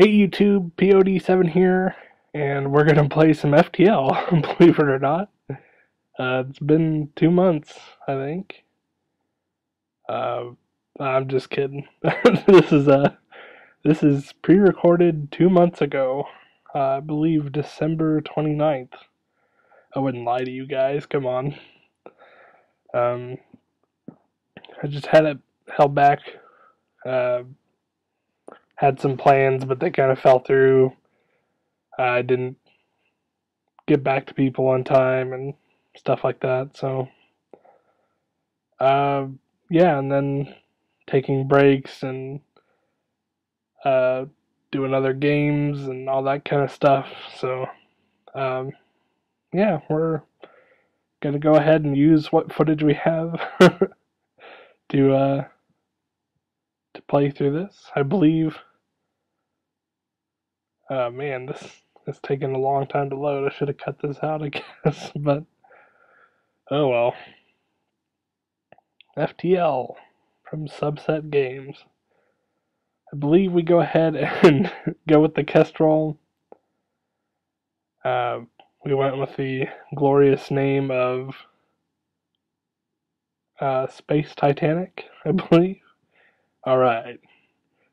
Hey YouTube, POD7 here, and we're gonna play some FTL, believe it or not. It's been 2 months, I think. Uh, I'm just kidding. this is this is pre-recorded 2 months ago. I believe December 29th. I wouldn't lie to you guys, come on. Um, I just had it held back. Uh, had some plans, but they kind of fell through. I didn't get back to people on time and stuff like that. So, uh, yeah, and then taking breaks and uh, doing other games and all that kind of stuff. So, um, yeah, we're gonna go ahead and use what footage we have to to play through this. I believe. Man, this is taking a long time to load. I should have cut this out, I guess, but oh well. FTL from Subset Games. I believe we go ahead and go with the Kestrel. Uh, we went with the glorious name of Space Titanic, I believe. Alright,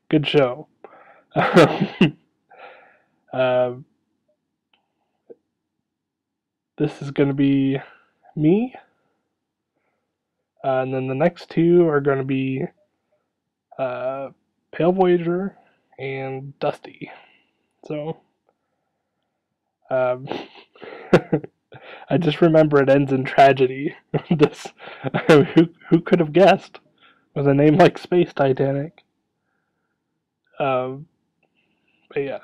good show. uh, this is going to be me, and then the next two are going to be Pale Voyager and Dusty. So, um, I just remember it ends in tragedy. This, who could have guessed with a name like Space Titanic? But yeah,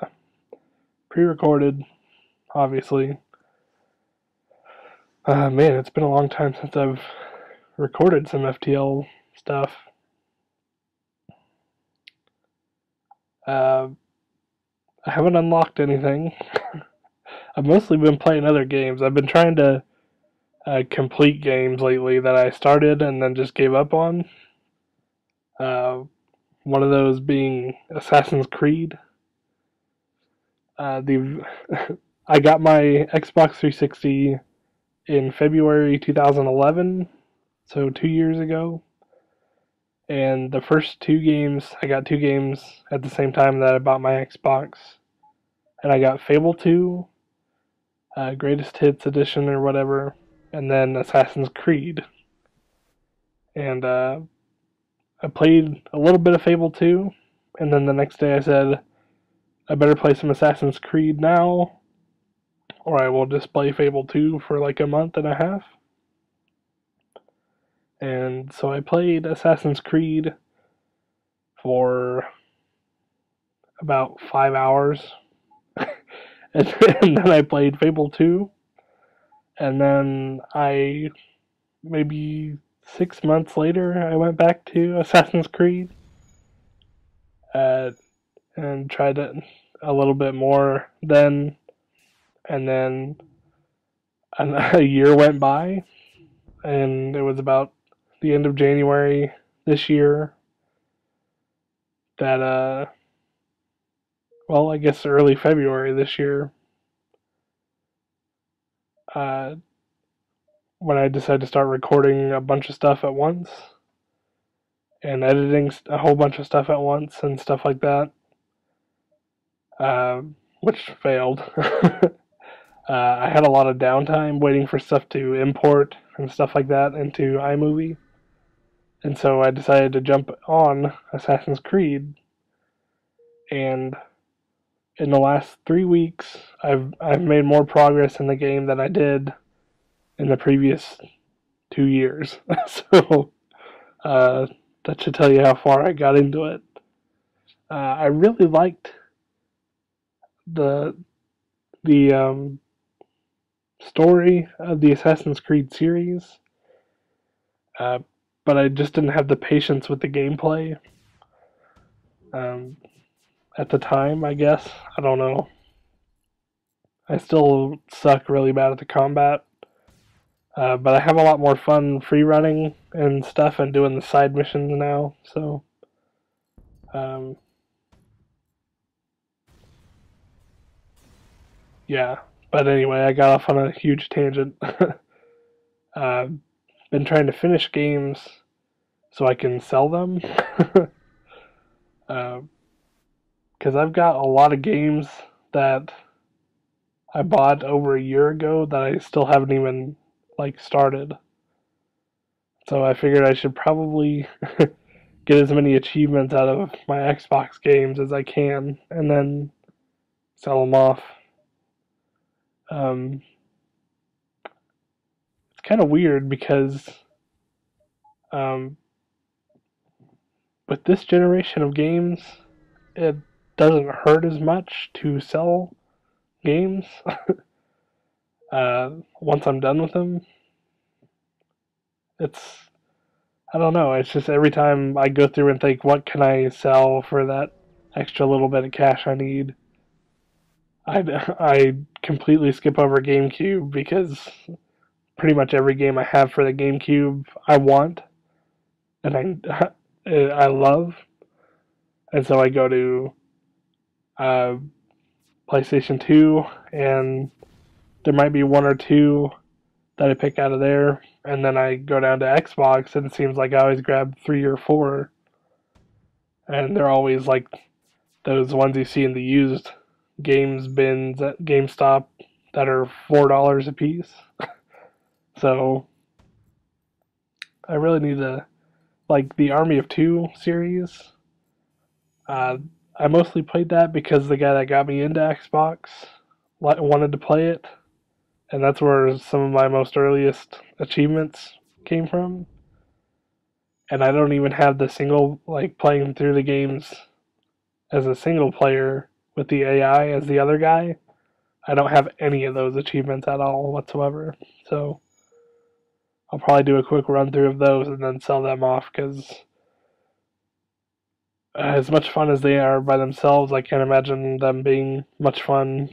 pre-recorded, obviously. Man, it's been a long time since I've recorded some FTL stuff. I haven't unlocked anything. I've mostly been playing other games. I've been trying to complete games lately that I started and then just gave up on. One of those being Assassin's Creed. The I got my Xbox 360 in February 2011, so 2 years ago. And the first two games, I got two games at the same time that I bought my Xbox. And I got Fable 2, Greatest Hits Edition or whatever, and then Assassin's Creed. And I played a little bit of Fable 2, and then the next day I said, I better play some Assassin's Creed now, or I will just play Fable 2 for like a month and a half. And so I played Assassin's Creed for about 5 hours. And then I played Fable 2. And then maybe 6 months later, I went back to Assassin's Creed. And tried it a little bit more then. And then a year went by. And it was about the end of January this year that well, I guess early February this year, uh, when I decided to start recording a bunch of stuff at once and editing a whole bunch of stuff at once and stuff like that, which failed. I had a lot of downtime waiting for stuff to import and stuff like that into iMovie, and so I decided to jump on Assassin's Creed. And in the last 3 weeks, I've made more progress in the game than I did in the previous 2 years. So that should tell you how far I got into it. I really liked the story of the Assassin's Creed series, uh, but I just didn't have the patience with the gameplay at the time, I guess. I don't know. I still suck really bad at the combat, but I have a lot more fun free running and stuff and doing the side missions now. So, Yeah. But anyway, I got off on a huge tangent. uh, been trying to finish games so I can sell them. Because I've got a lot of games that I bought over a year ago that I still haven't even like started. So I figured I should probably get as many achievements out of my Xbox games as I can, and then sell them off. Um, it's kind of weird because um, with this generation of games, it doesn't hurt as much to sell games once I'm done with them. It's I don't know. It's just every time I go through and think, what can I sell for that extra little bit of cash I need? I completely skip over GameCube because pretty much every game I have for the GameCube I want and I love, and so I go to uh, PlayStation 2, and there might be one or two that I pick out of there, and then I go down to Xbox, and it seems like I always grab 3 or 4, and they're always like those ones you see in the used games bins at GameStop that are $4 a piece. So I really need to like the Army of Two series. Uh, I mostly played that because the guy that got me into Xbox wanted to play it, and that's where some of my most earliest achievements came from. And I don't even have the single like playing through the games as a single player with the AI as the other guy. I don't have any of those achievements at all whatsoever. So I'll probably do a quick run through of those and then sell them off because as much fun as they are by themselves, I can't imagine them being much fun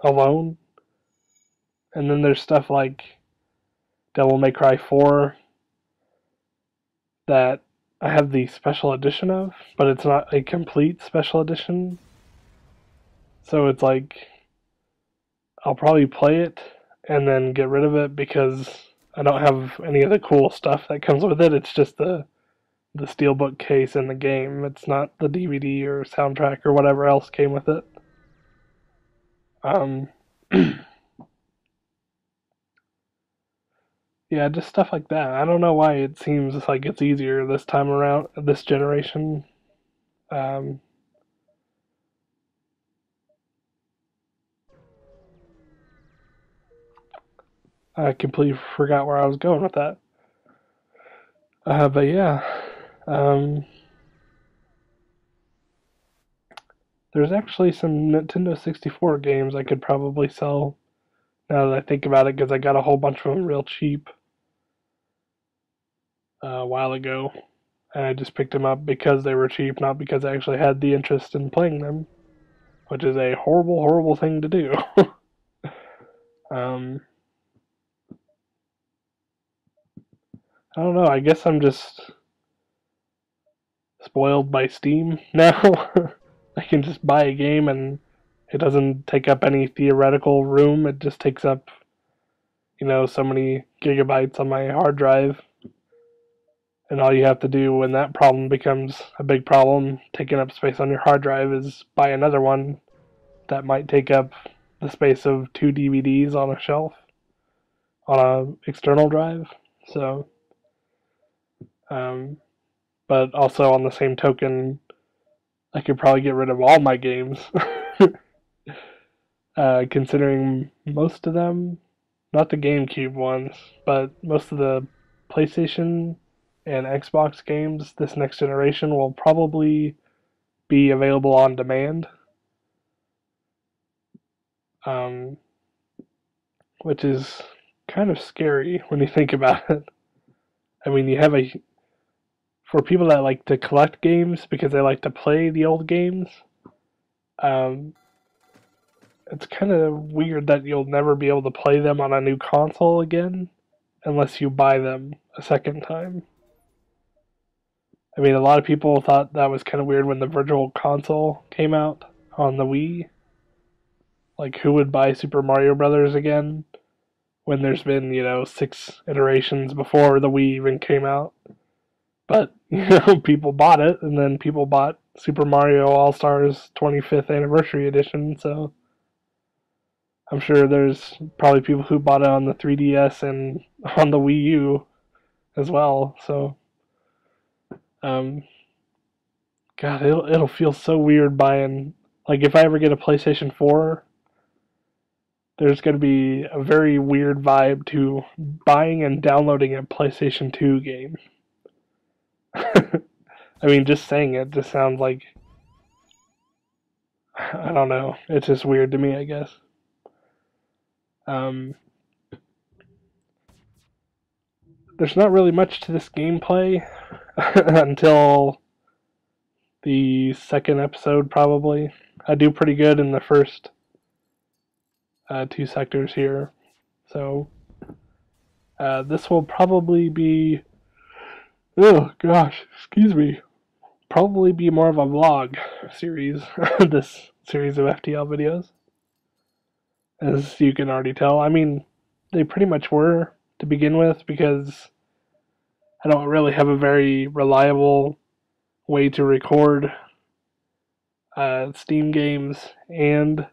alone. And then there's stuff like Devil May Cry 4 that I have the special edition of, but it's not a complete special edition. So it's like I'll probably play it and then get rid of it because I don't have any of the cool stuff that comes with it. It's just the steelbook case in the game. It's not the DVD or soundtrack or whatever else came with it. Um, yeah, just stuff like that. I don't know why it seems like it's easier this time around, this generation. Um, I completely forgot where I was going with that. But yeah, um, there's actually some Nintendo 64 games I could probably sell now that I think about it because I got a whole bunch of them real cheap a while ago. And I just picked them up because they were cheap, not because I actually had the interest in playing them, which is a horrible, horrible thing to do. um, I don't know. I guess I'm just spoiled by Steam now. I can just buy a game and it doesn't take up any theoretical room. It just takes up, so many gigabytes on my hard drive. And all you have to do when that problem becomes a big problem, taking up space on your hard drive, is buy another one that might take up the space of 2 DVDs on a shelf on a external drive. So, um, but also on the same token, I could probably get rid of all my games, considering most of them, not the GameCube ones, but most of the PlayStation and Xbox games this next generation will probably be available on demand, um, which is kind of scary when you think about it. I mean, you have for people that like to collect games because they like to play the old games, um, it's kind of weird that you'll never be able to play them on a new console again unless you buy them a second time. I mean, a lot of people thought that was kind of weird when the Virtual Console came out on the Wii. like who would buy Super Mario Brothers again when there's been, 6 iterations before the Wii even came out. But, people bought it, and then people bought Super Mario All-Stars 25th Anniversary Edition, so I'm sure there's probably people who bought it on the 3DS and on the Wii U as well, so, um, God, it'll feel so weird buying, like, if I ever get a PlayStation 4, there's going to be a very weird vibe to buying and downloading a PlayStation 2 game. I mean, just saying it just sounds like, I don't know. It's just weird to me, I guess. Um, there's not really much to this gameplay until the second episode, probably. I do pretty good in the first 2 sectors here. So, this will probably be, oh gosh, excuse me, probably be more of a vlog series, this series of FTL videos. As you can already tell. I mean, they pretty much were to begin with because I don't really have a very reliable way to record Steam games and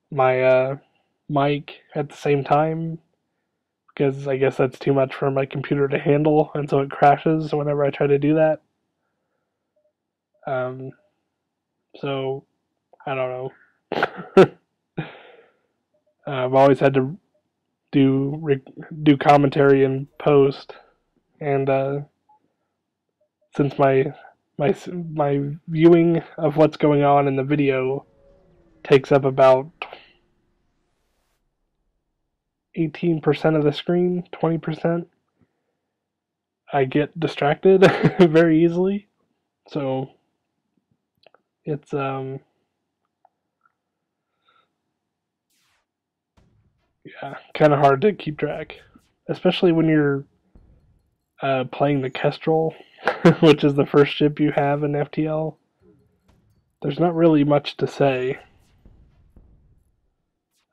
my mic at the same time because I guess that's too much for my computer to handle, and so it crashes whenever I try to do that. Um, so I don't know. I've always had to do commentary in post, and since my viewing of what's going on in the video takes up about 18% of the screen, 20%, I get distracted very easily. So it's yeah, kind of hard to keep track, especially when you're playing the Kestrel, which is the first ship you have in FTL. There's not really much to say.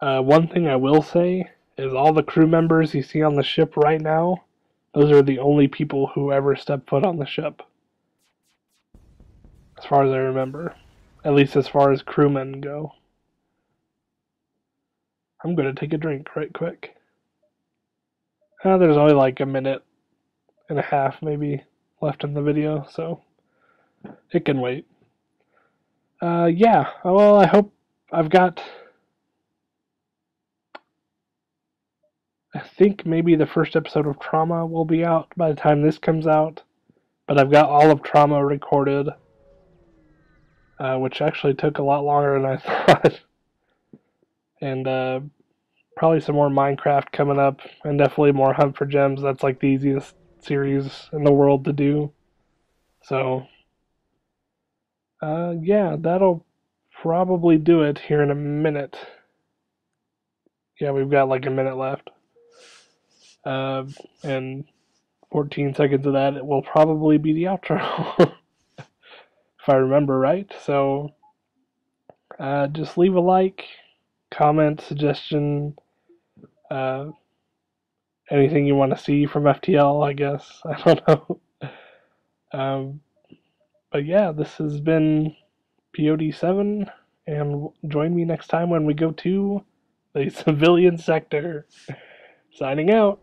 One thing I will say is all the crew members you see on the ship right now, those are the only people who ever step foot on the ship. As far as I remember. At least as far as crewmen go. I'm going to take a drink right quick. There's only like a minute and a half maybe left in the video, so it can wait. Yeah, well, I hope I've got, I think maybe the first episode of Trauma will be out by the time this comes out, but I've got all of Trauma recorded, which actually took a lot longer than I thought. And probably some more Minecraft coming up, and definitely more Hunt for Gems. That's like the easiest series in the world to do. So, yeah, that'll probably do it here in a minute. Yeah, we've got like a minute left. And 14 seconds of that, it will probably be the outro. If I remember right. So, just leave a like, comment, suggestion, anything you want to see from FTL, I guess. I don't know. But yeah, this has been POD7, and join me next time when we go to the civilian sector. Signing out.